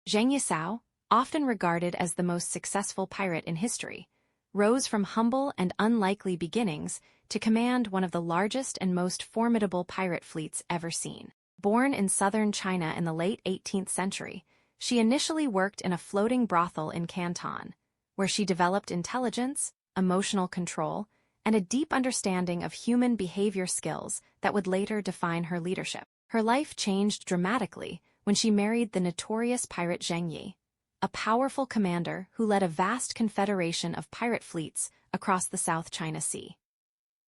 Zheng Yi Sao, often regarded as the most successful pirate in history, rose from humble and unlikely beginnings to command one of the largest and most formidable pirate fleets ever seen. Born in southern China in the late 18th century, she initially worked in a floating brothel in Canton, where she developed intelligence, emotional control, and a deep understanding of human behavior skills that would later define her leadership. Her life changed dramatically when she married the notorious pirate Zheng Yi, a powerful commander who led a vast confederation of pirate fleets across the South China Sea.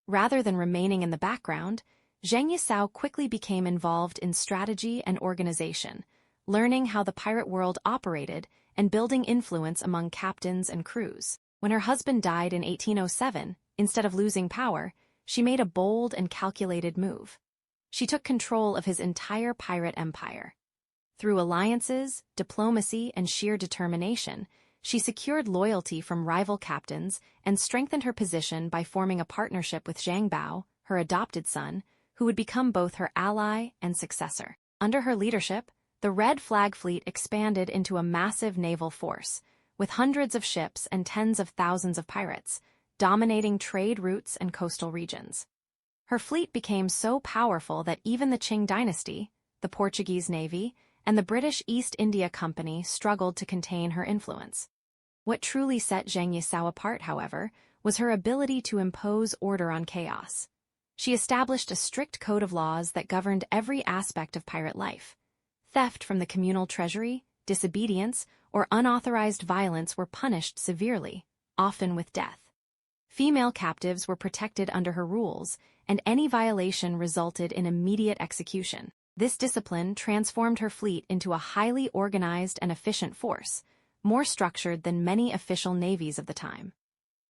Rather than remaining in the background, Zheng Yi Sao quickly became involved in strategy and organization, learning how the pirate world operated and building influence among captains and crews. When her husband died in 1807, instead of losing power, she made a bold and calculated move. She took control of his entire pirate empire. Through alliances, diplomacy, and sheer determination, she secured loyalty from rival captains and strengthened her position by forming a partnership with Zhang Bao, her adopted son, who would become both her ally and successor. Under her leadership, the Red Flag Fleet expanded into a massive naval force, with hundreds of ships and tens of thousands of pirates, dominating trade routes and coastal regions. Her fleet became so powerful that even the Qing dynasty, the Portuguese Navy, and the British East India Company struggled to contain her influence. What truly set Zheng Yi Sao apart, however, was her ability to impose order on chaos. She established a strict code of laws that governed every aspect of pirate life. Theft from the communal treasury, disobedience, or unauthorized violence were punished severely, often with death. Female captives were protected under her rules, and any violation resulted in immediate execution. This discipline transformed her fleet into a highly organized and efficient force, more structured than many official navies of the time.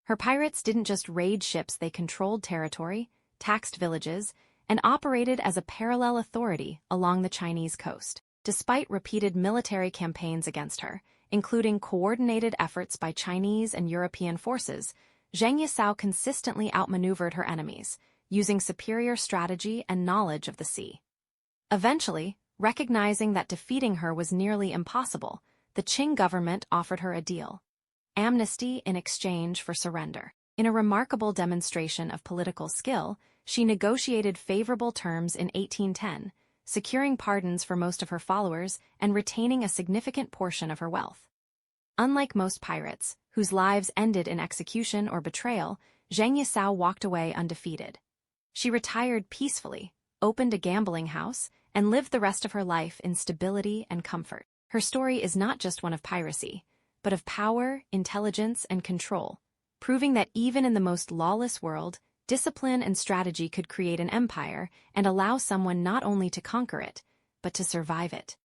Her pirates didn't just raid ships, they controlled territory, taxed villages, and operated as a parallel authority along the Chinese coast. Despite repeated military campaigns against her, including coordinated efforts by Chinese and European forces, Zheng Yi Sao consistently outmaneuvered her enemies, using superior strategy and knowledge of the sea. Eventually, recognizing that defeating her was nearly impossible, the Qing government offered her a deal: amnesty in exchange for surrender. In a remarkable demonstration of political skill, she negotiated favorable terms in 1810, securing pardons for most of her followers and retaining a significant portion of her wealth. Unlike most pirates, whose lives ended in execution or betrayal, Zheng Yi Sao walked away undefeated. She retired peacefully, opened a gambling house, and lived the rest of her life in stability and comfort. Her story is not just one of piracy, but of power, intelligence, and control, proving that even in the most lawless world, discipline and strategy could create an empire and allow someone not only to conquer it, but to survive it.